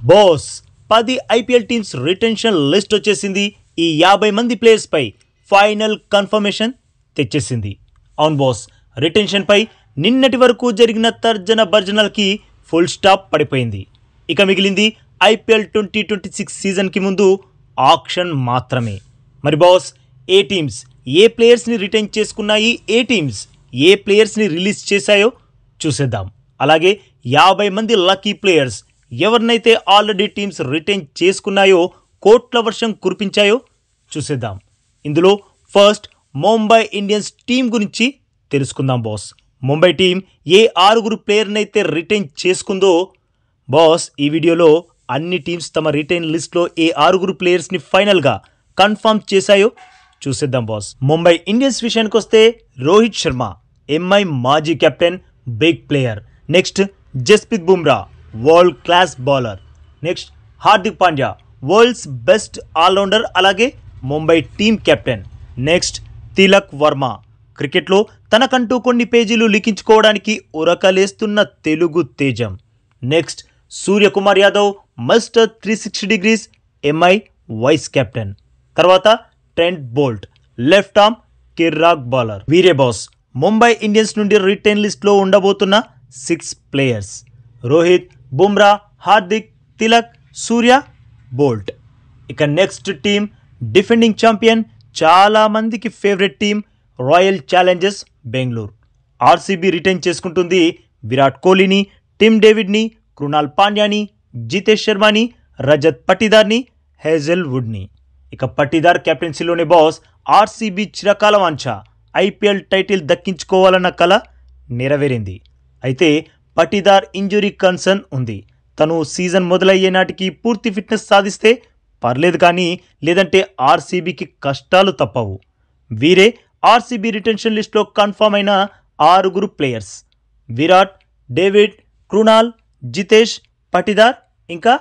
Boss 10 IPL teams retention list వచ్చేసింది. ఈ 50 మంది ప్లేయర్స్ పై ఫైనల్ కన్ఫర్మేషన్ తెచ్చేసింది. అవును బాస్, రిటెన్షన్ పై నిన్నటి వరకు జరిగిన తర్జన భర్జనలకి ఫుల్ స్టాప్ పడిపోయింది. ఇక మిగిలింది ఐపీఎల్ 2026 సీజన్కి ముందు ఆక్షన్ మాత్రమే. మరి బాస్, ఏ టీమ్స్ ఏ ప్లేయర్స్ని రిటైన్ చేసుకున్నాయి, ఏ టీమ్స్ ఏ ప్లేయర్స్ని రిలీజ్ చేశాయో చూసేద్దాం. అలాగే 50 మంది లక్కీ ప్లేయర్స్ ఎవరినైతే ఆల్రెడీ టీమ్స్ రిటైన్ చేసుకున్నాయో కోట్ల వర్షం కురిపించాయో చూసేద్దాం. ఇందులో ఫస్ట్ ముంబై ఇండియన్స్ టీం గురించి తెలుసుకుందాం బాస్. ముంబై టీం ఏ 6 ప్లేయర్నైతే రిటైన్ చేసుకుందో బాస్, ఈ వీడియోలో అన్ని టీమ్స్ తమ రిటైన్ లిస్ట్లో ఏ 6 ప్లేయర్స్ని ఫైనల్గా కన్ఫర్మ్ చేశాయో చూసేద్దాం బాస్. ముంబై ఇండియన్స్ విషయానికి వస్తే రోహిత్ శర్మ ఎంఐ మాజీ captain, big player. Next Jasprit Bumrah, world class bowler. Next Hardik Pandya, world's best allrounder, అలాగే Mumbai team captain. Next Tilak Varma, క్రికెట్లో తనకంటూ కొన్ని పేజీలు లిఖించుకోవడానికి ఉరకలేస్తున్న తెలుగు తేజం. Next Suryakumar Yadav, mister 360 degrees, MI vice captain. తర్వాత ట్రెంట్ బోల్ట్, లెఫ్ట్ ఆర్మ్ కిర్రాక్ బౌలర్. వీరే బాస్ ముంబై ఇండియన్స్ నుండి రిటైన్ లిస్ట్లో ఉండబోతున్న 6 ప్లేయర్స్: రోహిత్, బుమ్రా, హార్దిక్, తిలక్, సూర్య, బోల్ట్. ఇక నెక్స్ట్ టీం డిఫెండింగ్ ఛాంపియన్, చాలా మందికి favourite team royal Challengers Bengaluru. RCB retain చేసుకుంటుంది విరాట్ కోహ్లీని, టిమ్ డేవిడ్ని, కృణాల్ పాండ్యాని, జితేష్ శర్మని, రజత్ పటిదార్ని, హేజల్ వుడ్ని. ఇక పటిదార్ కెప్టెన్సీలోనే బాస్ ఆర్సీబీ చిరకాల వాంఛ ఐపీఎల్ టైటిల్ దక్కించుకోవాలన్న కల నెరవేరింది. అయితే పటిదార్ ఇంజురీ కన్సర్న్ ఉంది. తను సీజన్ మొదలయ్యే నాటికి పూర్తి ఫిట్నెస్ సాధిస్తే పర్లేదు, కానీ లేదంటే ఆర్సీబీకి కష్టాలు తప్పవు. వీరే ఆర్సీబీ రిటెన్షన్ లిస్ట్లో కన్ఫర్మ్ అయిన 6 ప్లేయర్స్: విరాట్, డేవిడ్, కృణాల్, జితేష్, పటిదార్, ఇంకా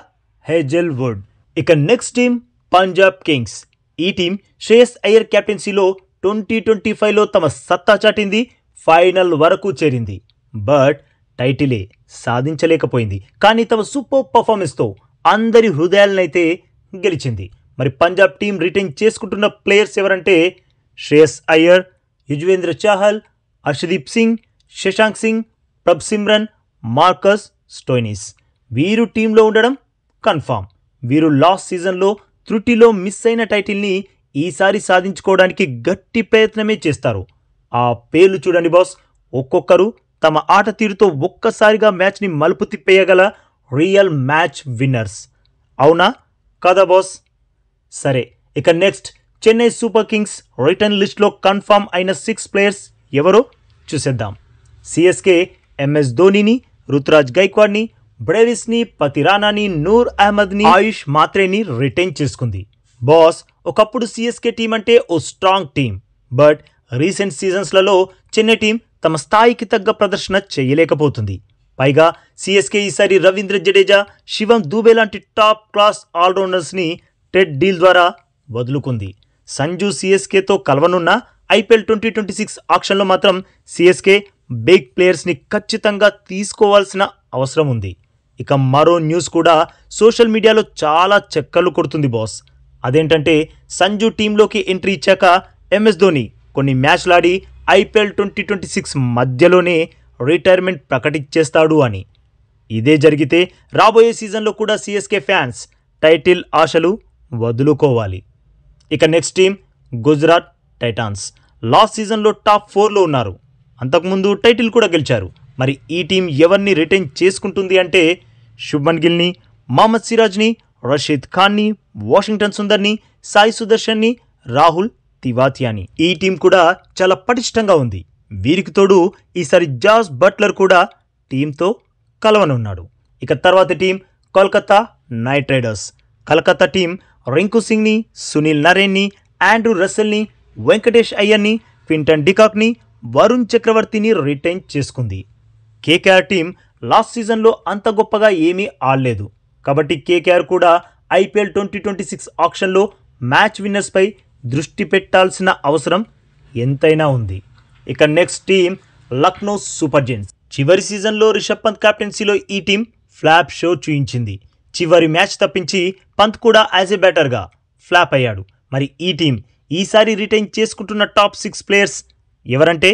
హేజల్ వుడ్. ఇక నెక్స్ట్ టీం పంజాబ్ కింగ్స్. ఈ టీం శ్రేయస్ అయ్యర్ కెప్టెన్సీలో 2025లో తమ సత్తా చాటింది, ఫైనల్ వరకు చేరింది. బట్ టైటిలే సాధించలేకపోయింది. కానీ తమ సూపర్ పర్ఫార్మెన్స్తో అందరి హృదయాలనైతే గెలిచింది. మరి పంజాబ్ టీం రిటైన్ చేసుకుంటున్న ప్లేయర్స్ ఎవరంటే శ్రేయస్ అయ్యర్, యుజ్వేంద్ర చాహల్, హర్షదీప్ సింగ్, శశాంక్ సింగ్, ప్రభ్ సిమ్రన్, మార్కస్ స్టోయినిస్. వీరు టీంలో ఉండడం కన్ఫామ్. వీరు లాస్ట్ సీజన్లో త్రుటిలో మిస్ అయిన టైటిల్ని ఈసారి సాధించుకోవడానికి గట్టి ప్రయత్నమే చేస్తారు. ఆ పేర్లు చూడండి బాస్, ఒక్కొక్కరు తమ ఆట తీరుతో ఒక్కసారిగా మ్యాచ్ని మలుపు తిప్పేయగల రియల్ మ్యాచ్ విన్నర్స్. అవునా కదా బాస్? సరే, ఇక next Chennai super kings return లిస్ట్లో కన్ఫర్మ్ అయిన 6 ప్లేయర్స్ ఎవరో చూసేద్దాం. సిఎస్కే ఎంఎస్ ధోనీని, రుతురాజ్ గైక్వాడ్ని, బ్రేవిస్ని, పతిరానాని, నూర్ అహ్మద్ని, ఆయుష్ మాత్రేని రిటైన్ చేసుకుంది. బాస్, ఒకప్పుడు సిఎస్కే టీం అంటే ఓ స్ట్రాంగ్ టీం. బట్ రీసెంట్ సీజన్స్లలో చెన్నై టీం తమ స్థాయికి తగ్గ ప్రదర్శన చేయలేకపోతుంది. పైగా సిఎస్కే ఈసారి రవీంద్ర జడేజా, శివం దూబే లాంటి టాప్ క్లాస్ ఆల్రౌండర్స్ని టెడ్ డీల్ ద్వారా వదులుకుంది. సంజు సిఎస్కేతో కలవనున్న ఐపీఎల్ 2026 ఆక్షన్లో మాత్రం సిఎస్కే బిగ్ ప్లేయర్స్ని ఖచ్చితంగా తీసుకోవాల్సిన అవసరం ఉంది. ఇక మరో న్యూస్ కూడా సోషల్ మీడియాలో చాలా చక్కర్లు కొడుతుంది బాస్. అదేంటంటే సంజు టీంలోకి ఎంట్రీ ఇచ్చాక ఎంఎస్ ధోని కొన్ని మ్యాచ్లాడి ఐపీఎల్ 2026 మధ్యలోనే రిటైర్మెంట్ ప్రకటించేస్తాడు అని. ఇదే జరిగితే రాబోయే సీజన్లో కూడా సిఎస్కే ఫ్యాన్స్ టైటిల్ ఆశలు వదులుకోవాలి. ఇక next team Gujarat Titans. Last సీజన్లో టాప్ 4లో ఉన్నారు. అంతకుముందు టైటిల్ కూడా గెలిచారు. మరి ఈ టీం ఎవరిని రిటైన్ చేసుకుంటుంది అంటే శుభ్మన్ గిల్ని, మహమ్మద్ సిరాజ్ని, రషీద్ ఖాన్ని, వాషింగ్టన్ సుందర్ని, సాయి సుదర్శన్ని, రాహుల్ తివాతియాని. ఈ టీం కూడా చాలా పటిష్టంగా ఉంది. వీరికి తోడు ఈసారి జాస్ బట్లర్ కూడా టీంతో కలవనున్నాడు. ఇక తర్వాత team Kolkata knight riders. Calcutta team Rinku సింగ్ని, సునీల్ నరేన్ని, ఆండ్రూ రసెల్ని, వెంకటేష్ అయ్యర్ని, క్వింటన్ డికాక్ని, వరుణ్ చక్రవర్తిని రిటైన్ చేసుకుంది. కేకేఆర్ టీం లాస్ట్ సీజన్లో అంత గొప్పగా ఏమీ ఆడలేదు. కాబట్టి కేకేఆర్ కూడా ఐపీఎల్ 2026 ఆక్షన్లో మ్యాచ్ విన్నర్స్పై దృష్టి పెట్టాల్సిన అవసరం ఎంతైనా ఉంది. ఇక next team Lucknow super giants. చివరి సీజన్లో రిషబ్ పంత్ కెప్టెన్సీలో ఈ టీం ఫ్లాప్ షో చూయించింది. చివరి మ్యాచ్ తప్పించి పంత్ కూడా యాజ్ ఏ బ్యాటర్గా ఫ్లాప్ అయ్యాడు. మరి ఈ టీం ఈసారి రిటైన్ చేసుకుంటున్న టాప్ 6 ప్లేయర్స్ ఎవరంటే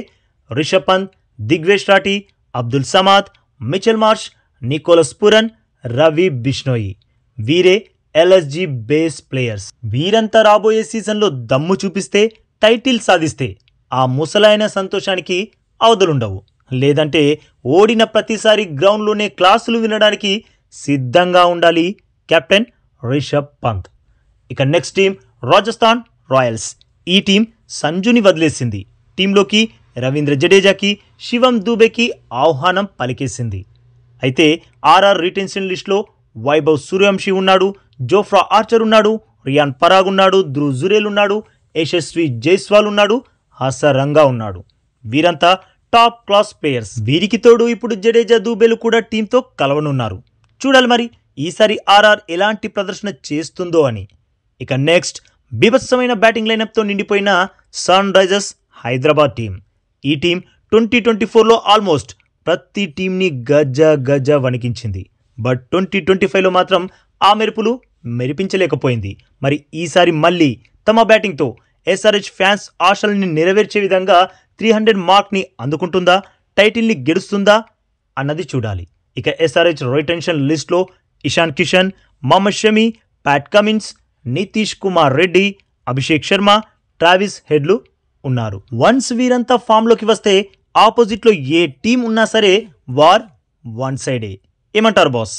Rishabh Pant, Digvesh Rathi, Abdul Samad, Mitchell Marsh, Nicholas Pooran, Ravi Bishnoi. వీరే ఎల్ఎస్జీ బేస్ ప్లేయర్స్. వీరంతా రాబోయే సీజన్లో దమ్ము చూపిస్తే, టైటిల్ సాధిస్తే ఆ ముసలైన సంతోషానికి అవధులుండవు. లేదంటే ఓడిన ప్రతిసారి గ్రౌండ్లోనే క్లాసులు వినడానికి సిద్ధంగా ఉండాలి కెప్టెన్ రిషబ్ పంత్. ఇక నెక్స్ట్ టీం రాజస్థాన్ రాయల్స్. ఈ టీం సంజుని వదిలేసింది. టీంలోకి రవీంద్ర జడేజాకి, శివం దూబేకి ఆహ్వానం పలికేసింది. అయితే ఆర్ఆర్ రిటెన్షన్ లిస్టులో వైభవ్ సూర్యవంశీ ఉన్నాడు, జోఫ్రా ఆర్చర్ ఉన్నాడు, రియాన్ పరాగ్ ఉన్నాడు, ధ్రువ్ జురేల్ ఉన్నాడు, యశస్వి జైస్వాల్ ఉన్నాడు, హసరంగా ఉన్నాడు. వీరంతా టాప్ క్లాస్ ప్లేయర్స్. వీరికి తోడు ఇప్పుడు జడేజా, దూబేలు కూడా టీంతో కలవనున్నారు. చూడాలి మరి ఈసారి ఆర్ఆర్ ఎలాంటి ప్రదర్శన చేస్తుందో అని. ఇక నెక్స్ట్ బీభత్సమైన బ్యాటింగ్ లైనప్తో నిండిపోయిన సన్ రైజర్స్ హైదరాబాద్ టీం. ఈ టీం 2024లో ఆల్మోస్ట్ ప్రతి టీంని గజ వణికించింది. బట్ 2025లో మాత్రం ఆ మెరుపులు మెరిపించలేకపోయింది. మరి ఈసారి మళ్ళీ తమ బ్యాటింగ్తో ఎస్ఆర్హెచ్ ఫ్యాన్స్ ఆశల్ని నెరవేర్చే విధంగా 300 మార్క్ని అందుకుంటుందా, టైటిల్ని గెలుస్తుందా అన్నది చూడాలి. ఇక ఎస్ఆర్హెచ్ రిటెన్షన్ లిస్ట్లో Ishan Kishan, Mohammed Shami, Pat Cummins, Nitish Kumar Reddy, Abhishek Sharma, Travis హెడ్లు ఉన్నారు. వన్స్ వీరంతా ఫామ్లోకి వస్తే ఆపోజిట్లో ఏ టీం ఉన్నా సరే వార్ వన్ సైడే. ఏమంటారు బాస్?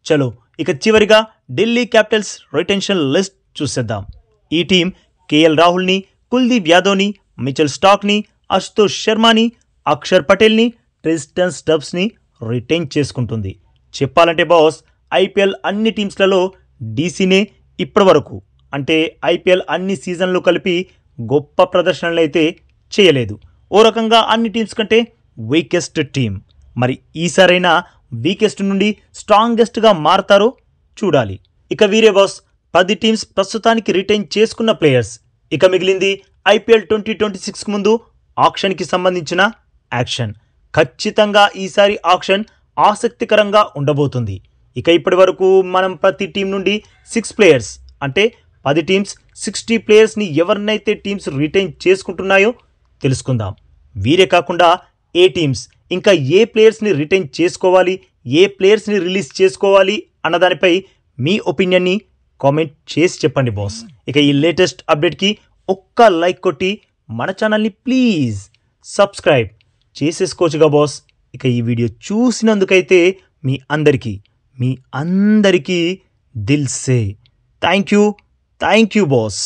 చలో ఇక చివరిగా ఢిల్లీ క్యాపిటల్స్ రిటెన్షన్ లిస్ట్ చూసేద్దాం. ఈ టీం కేఎల్ రాహుల్ని, కుల్దీప్ యాదవ్ని, మిచెల్ స్టాక్ని, అశుతోష్ శర్మని, అక్షర్ పటేల్ని, ట్రిస్టన్ స్టబ్స్ని రిటైన్ చేసుకుంటుంది. చెప్పాలంటే బాస్, ఐపీఎల్ అన్ని టీమ్స్లలో డీసీనే ఇప్పటివరకు, అంటే ఐపీఎల్ అన్ని సీజన్లు కలిపి గొప్ప ప్రదర్శనలు అయితే చేయలేదు. ఓ రకంగా అన్ని టీమ్స్ కంటే వీకెస్ట్ టీం. మరి ఈసారైనా వీకెస్ట్ నుండి స్ట్రాంగెస్ట్గా మారతారో చూడాలి. ఇక వీరే బాస్ 10 టీమ్స్ ప్రస్తుతానికి రిటైన్ చేసుకున్న ప్లేయర్స్. ఇక మిగిలింది ఐపీఎల్ 2026 ముందు ఆక్షన్కి సంబంధించిన యాక్షన్. ఖచ్చితంగా ఈసారి ఆక్షన్ ఆసక్తికరంగా ఉండబోతుంది. ఇక ఇప్పటి వరకు మనం ప్రతి టీం నుండి 6 ప్లేయర్స్, అంటే 10 టీమ్స్ 60 ప్లేయర్స్ని ఎవరినైతే టీమ్స్ రిటైన్ చేసుకుంటున్నాయో తెలుసుకుందాం. వీరే కాకుండా ఏ టీమ్స్ ఇంకా ఏ ప్లేయర్స్ని రిటైన్ చేసుకోవాలి, ఏ ప్లేయర్స్ని రిలీజ్ చేసుకోవాలి అన్నదానిపై మీ ఒపీనియన్ని కామెంట్ చేసి చెప్పండి బాస్. ఇక ఈ లేటెస్ట్ అప్డేట్కి ఒక్క లైక్ కొట్టి మన ఛానల్ని ప్లీజ్ సబ్స్క్రైబ్ చేసేసుకోవచ్చుగా బాస్. ఇక ఈ వీడియో చూసినందుకైతే మీ అందరికీ దిల్ సే థ్యాంక్ యూ బాస్.